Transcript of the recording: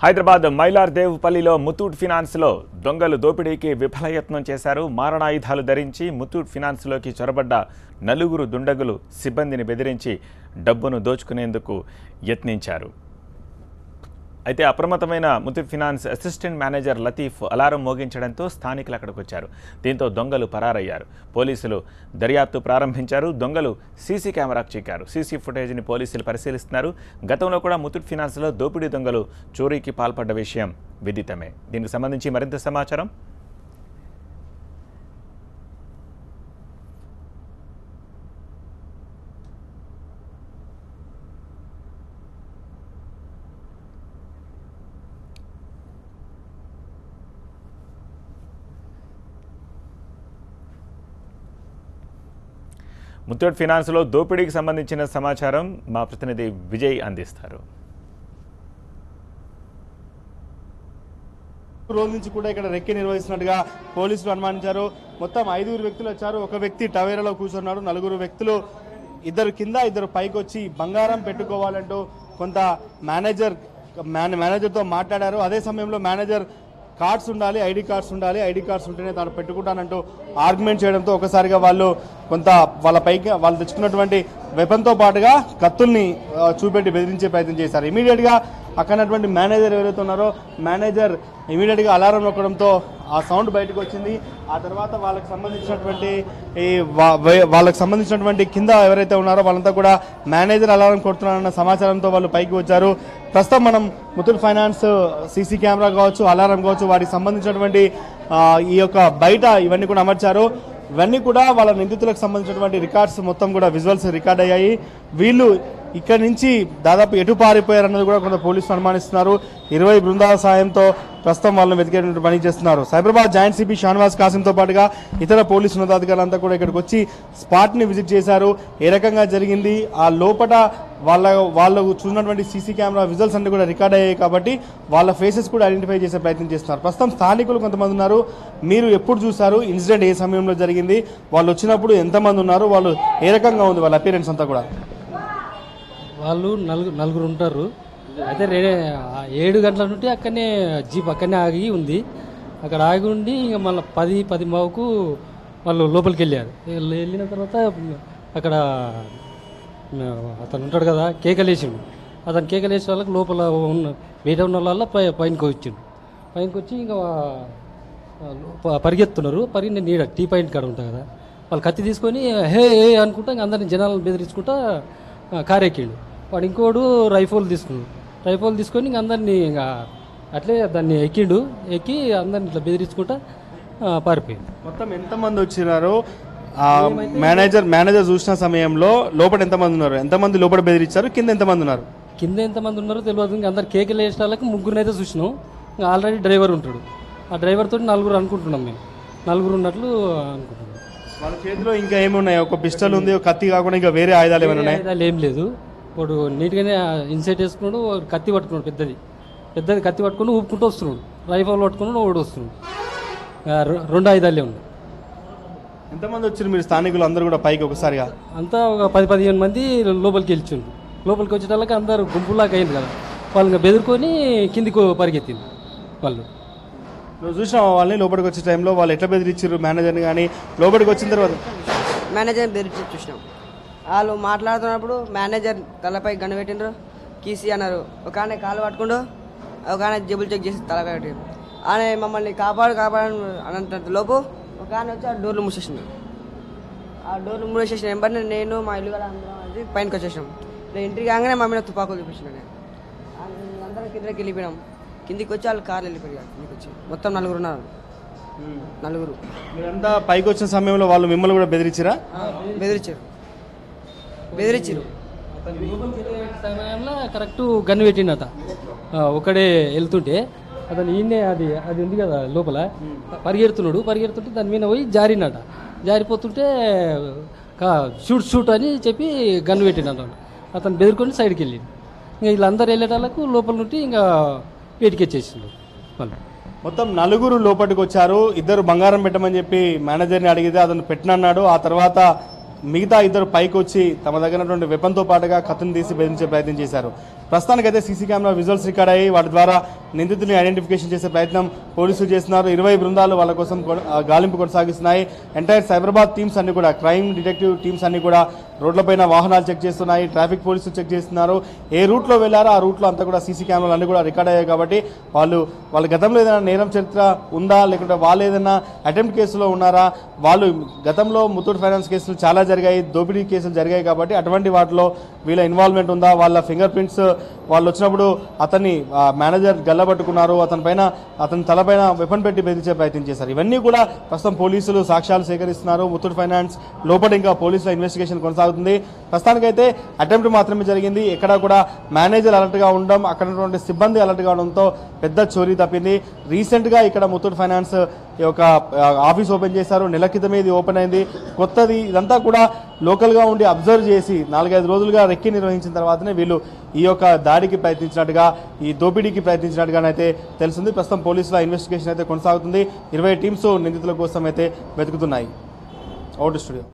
హైదరాబాద్ మైలార్దేవ్పల్లిలో ముతూట్ ఫినాన్స్లో దొంగలు దోపిడీకి విఫలయత్నం చేశారు. మారణాయుధాలు ధరించి ముతూట్ ఫినాన్స్లోకి చొరబడ్డ నలుగురు దుండగులు సిబ్బందిని బెదిరించి డబ్బును దోచుకునేందుకు యత్నించారు. అయితే అప్రమత్తమైన Muthoot Finance assistant manager Latif alarm మోగించడంతో స్థానికులు అక్కడికి వచ్చారు. దీంతో దొంగలు పరారయ్యారు. పోలీసులు దర్యాప్తు ప్రారంభించారు. దొంగలు సీసీ కెమెరాకు చిక్కారు. సీసీ ఫుటేజ్ని పోలీసులు పరిశీలిస్తున్నారు. గతంలో కూడా ముతూట్ ఫినాన్స్లో దోపిడీ దొంగలు చోరీకి పాల్పడ్డ విషయం విదితమే. దీనికి సంబంధించి మరింత సమాచారం ముతూట్ ఫినాన్స్లో దోపిడీకి సంబంధించిన సమాచారం మా ప్రతినిధి విజయ్ అందిస్తారు. రోజు నుంచి కూడా ఇక్కడ రెక్కి నిర్వహిస్తున్నట్టుగా పోలీసులు అనుమానించారు. మొత్తం 5 వ్యక్తులు వచ్చారు. ఒక వ్యక్తి టవేరాలో కూర్చున్నాడు. 4 వ్యక్తులు, ఇద్దరు కింద, ఇద్దరు పైకి వచ్చి బంగారం పెట్టుకోవాలంటూ కొంత మేనేజర్తో మాట్లాడారు. అదే సమయంలో మేనేజర్ కార్డ్స్ ఉండాలి, ఐడి కార్డ్స్ ఉండాలి, ఐడి కార్డ్స్ ఉంటేనే తాను పెట్టుకుంటానంటూ ఆర్గ్యుమెంట్ చేయడంతో ఒకసారిగా వాళ్ళు కొంత వాళ్ళ పైకి వాళ్ళు తెచ్చుకున్నటువంటి వెపన్తో పాటుగా కత్తుల్ని చూపెట్టి బెదిరించే ప్రయత్నం చేశారు. ఇమీడియట్గా అక్కడటువంటి మేనేజర్ ఎవరైతే ఉన్నారో మేనేజర్ ఇమీడియట్గా అలారం నొక్కడంతో ఆ సౌండ్ బయటకు వచ్చింది. ఆ తర్వాత వాళ్ళకి సంబంధించినటువంటి కింద ఎవరైతే ఉన్నారో వాళ్ళంతా కూడా మేనేజర్ అలారం కొడుతున్నారన్న సమాచారంతో వాళ్ళు పైకి వచ్చారు. ప్రస్తుతం మనం ముతూట్ ఫైనాన్స్ సీసీ కెమెరా కావచ్చు, అలారం కావచ్చు, వాటికి సంబంధించినటువంటి ఈ యొక్క బయట ఇవన్నీ కూడా అమర్చారు. ఇవన్నీ కూడా వాళ్ళ నిందితులకు సంబంధించినటువంటి రికార్డ్స్ మొత్తం కూడా విజువల్స్ రికార్డ్ అయ్యాయి. వీళ్ళు ఇక్కడి నుంచి దాదాపు ఎటు పారిపోయారన్నది కూడా కొంత పోలీసులు అనుమానిస్తున్నారు. 20 బృందాల సాయంతో ప్రస్తుతం వాళ్ళని వెతికేటువంటి పని చేస్తున్నారు. సైబరాబాద్ జాయింట్ సిపి షానవాజ్ కాసింతో పాటుగా ఇతర పోలీసు ఉన్నతాధికారులంతా కూడా ఇక్కడికి వచ్చి స్పాట్ని విజిట్ చేశారు. ఏ రకంగా జరిగింది, ఆ లోపల వాళ్ళు చూసినటువంటి సీసీ కెమెరా విజువల్స్ అన్ని కూడా రికార్డ్ అయ్యాయి కాబట్టి వాళ్ళ ఫేసెస్ కూడా ఐడెంటిఫై చేసే ప్రయత్నం చేస్తున్నారు. ప్రస్తుతం స్థానికులు కొంతమంది ఉన్నారు. మీరు ఎప్పుడు చూసారు, ఇన్సిడెంట్ ఏ సమయంలో జరిగింది, వాళ్ళు వచ్చినప్పుడు ఎంతమంది ఉన్నారు, వాళ్ళు ఏ రకంగా ఉంది వాళ్ళ అపియరెన్స్ అంతా కూడా? వాళ్ళు నలుగురు ఉంటారు. అయితే 7 గంటల నుండి అక్కడనే జీప్ అక్కడనే ఆగి ఉంది. అక్కడ ఆగి ఉండి ఇంకా మళ్ళీ 10:10 వాళ్ళు లోపలికి వెళ్ళారు. వెళ్ళిన తర్వాత అక్కడ అతను ఉంటాడు కదా, కేకలేసిండు. అతను కేకలేసే వాళ్ళకి లోపల బయట ఉన్న వాళ్ళ పైనకి వచ్చిండు. పైనకి వచ్చి ఇంకా పరిగెత్తున్నారు. పరిగెత్తి నీడ టీ పాయింట్ కాడ ఉంటుంది కదా, వాళ్ళు కత్తి తీసుకొని హే అనుకుంటా ఇంకా అందరిని జనాలను బెదిరించుకుంటా కారెక్కిండు. వాడు ఇంకోడు రైఫల్ తీసుకొని ఇంక అందరినీ ఇంకా అట్లే దాన్ని ఎక్కి అందరిని ఇట్లా బెదిరించుకుంటా పారిపోయింది. మొత్తం ఎంతమంది వచ్చినారు? మేనేజర్ చూసిన సమయంలో లోపల ఎంతమంది ఉన్నారు, ఎంతమంది లోపల బెదిరించారు, కింద ఎంతమంది ఉన్నారు? కింద ఎంతమంది ఉన్నారో తెలియదు. ఇంకా అందరు కేకలు వేసే వాళ్ళకి 3 అయితే చూసినాం. ఇంకా ఆల్రెడీ డ్రైవర్ ఉంటాడు. ఆ డ్రైవర్ తోటి 4 అనుకుంటున్నాం. మేము 4 ఉన్నట్లు అనుకుంటున్నాం. వాళ్ళ చేతిలో ఇంకా ఏమున్నాయి? ఒక పిస్టల్ ఉంది, ఒక కత్తి కాకుండా ఇంకా వేరే ఆయుధాలు ఏమైనా ఉన్నాయి? ఆయుధాలు ఏం లేదు. వాడు నీట్గానే ఇన్సైట్ వేసుకున్నాడు. కత్తి పట్టుకున్నాడు, పెద్దది కత్తి పట్టుకుని ఊపుకుంటూ వస్తున్నాడు. రైఫల్ పట్టుకున్నాడు, ఓడి వస్తున్నాడు. 2 ఆయుధాలే ఉన్నాయి. ఎంతమంది వచ్చారు మీరు స్థానికులు అందరూ కూడా పైకి ఒకసారిగా? అంతా ఒక 10-15 మంది లోపలికి వెళ్ళిండు. లోపలికి వచ్చేటాళ్ళకి అందరు గుంపులాగా అయింది కదా, వాళ్ళని బెదిరుకొని కిందికి పరిగెత్తింది వాళ్ళు. నువ్వు చూసినావు వాళ్ళని లోపలికి వచ్చే టైంలో వాళ్ళు ఎట్లా బెదిరించారు మేనేజర్ని? కానీ లోపలికి వచ్చిన తర్వాత మేనేజర్ని బెదిరించి చూసినాం. వాళ్ళు మాట్లాడుతున్నప్పుడు మేనేజర్ తలపై గన్ను పెట్టిండ్రు, కీసి అన్నారు. ఒక ఆయన కాలు పట్టుకుండు, ఒక ఆయన జబ్బులు చెక్ చేసి తలపై పెట్టిండ్రు. ఆయన మమ్మల్ని కాపాడు అనంత లోపు ఒక ఆయన వచ్చి ఆ డోర్లు మూసేసిండు. ఆ డోర్లు మూసేసిన వెంబడి నేను మా ఇల్లు గల అందరం అది పైనకి వచ్చేసాం. నేను ఇంటికి కాగానే మా మీద తుపాకులు చూపించిన. నేను అందరం కిందకి వెళ్ళిపోయినాం. కిందికి వచ్చి వాళ్ళు కార్లు వెళ్ళిపోయారు. కిందికి వచ్చి మొత్తం 4 ఉన్నారు. 4 మీరంతా పైకి వచ్చిన సమయంలో వాళ్ళు మిమ్మల్ని కూడా బెదిరించారా? బెదిరించారు. సమయంలో కరెక్ట్ గన్ను పెట్టిండట. ఒకడే వెళ్తుంటే అతను ఈయనే అది ఉంది కదా లోపల పరిగెడుతుంటే దాని మీద పోయి జారిపోతుంటే షూట్ అని చెప్పి గన్ను పెట్టిండట. అతను బెదిరుకొని సైడ్కి వెళ్ళింది. ఇంకా వీళ్ళందరూ వెళ్ళేటాళ్ళకు లోపల నుండి ఇంకా వేటికి వచ్చేసిండు వాళ్ళు. మొత్తం 4 లోపలికి వచ్చారు. 2 బంగారం పెట్టమని చెప్పి మేనేజర్ని అడిగితే అతను పెట్టనన్నాడు. ఆ తర్వాత మిగతా ఇద్దరు పైకి వచ్చి తమ దగ్గర ఉన్నటువంటి వెపన్తో పాటుగా కత్తిని తీసి బెదిరించే ప్రయత్నం చేశారు. ప్రస్తుతానికైతే సీసీ కెమెరా విజువల్స్ రికార్డ్ అయ్యి వాటి ద్వారా నిందితుల్ని ఐడెంటిఫికేషన్ చేసే ప్రయత్నం పోలీసులు చేస్తున్నారు. 20 బృందాలు వాళ్ళ కోసం గాలింపు కొనసాగిస్తున్నాయి. ఎంటైర్ సైబరాబాద్ టీమ్స్ అన్ని కూడా, క్రైమ్ డిటెక్టివ్ టీమ్స్ అన్ని కూడా రోడ్లపైన వాహనాలు చెక్ చేస్తున్నాయి. ట్రాఫిక్ పోలీసులు చెక్ చేస్తున్నారు. ఏ రూట్లో వెళ్ళారో ఆ రూట్లో అంతా కూడా సీసీ కెమెరాలు అన్ని కూడా రికార్డ్ అయ్యాయి. కాబట్టి వాళ్ళ గతంలో ఏదైనా నేరం చరిత్ర ఉందా, లేకుంటే వాళ్ళు ఏదైనా అటెంప్ట్ కేసులో ఉన్నారా, వాళ్ళు గతంలో ముత్తూట్ ఫైనాన్స్ కేసులు చాలా జరిగాయి, దోపిడీ కేసులు జరిగాయి. కాబట్టి అటువంటి వాటిలో వీళ్ళ ఇన్వాల్వ్మెంట్ ఉందా, వాళ్ళ ఫింగర్ ప్రింట్స్ వాళ్ళు వచ్చినప్పుడు అతన్ని మేనేజర్ గల్లబట్టుకున్నారు, అతని తలపైన వెపన్ పెట్టి బెదిరించే ప్రయత్నం చేశారు. ఇవన్నీ కూడా ప్రస్తుతం పోలీసులు సాక్ష్యాలు సేకరిస్తున్నారు. ముత్తూట్ ఫైనాన్స్ లోపల ఇంకా పోలీసుల ఇన్వెస్టిగేషన్ కొనసాగుతుంది. ప్రస్తుతానికైతే అటెంప్ట్ మాత్రమే జరిగింది. ఎక్కడా కూడా మేనేజర్ అలర్ట్గా ఉండడం, అక్కడ ఉన్నటువంటి సిబ్బంది అలర్ట్గా ఉండడంతో పెద్ద చోరీ తప్పింది. రీసెంట్గా ఇక్కడ ముత్తూట్ ఫైనాన్స్ ఒక ఆఫీస్ ఓపెన్ చేశారు. నెల క్రితమే ఇది ఓపెన్ అయింది, కొత్తది. ఇదంతా కూడా లోకల్గా ఉండి అబ్జర్వ్ చేసి 4-5 రోజులుగా రెక్కి నిర్వహించిన తర్వాతనే వీళ్ళు ఈ యొక్క దాడికి ప్రయత్నించినట్టుగా, ఈ దోపిడీకి ప్రయత్నించినట్టుగానైతే తెలిసింది. ప్రస్తుతం పోలీసుల ఇన్వెస్టిగేషన్ అయితే కొనసాగుతుంది. 20 టీమ్స్ నిందితుల కోసం అయితే వెతుకుతున్నాయి. Out studio.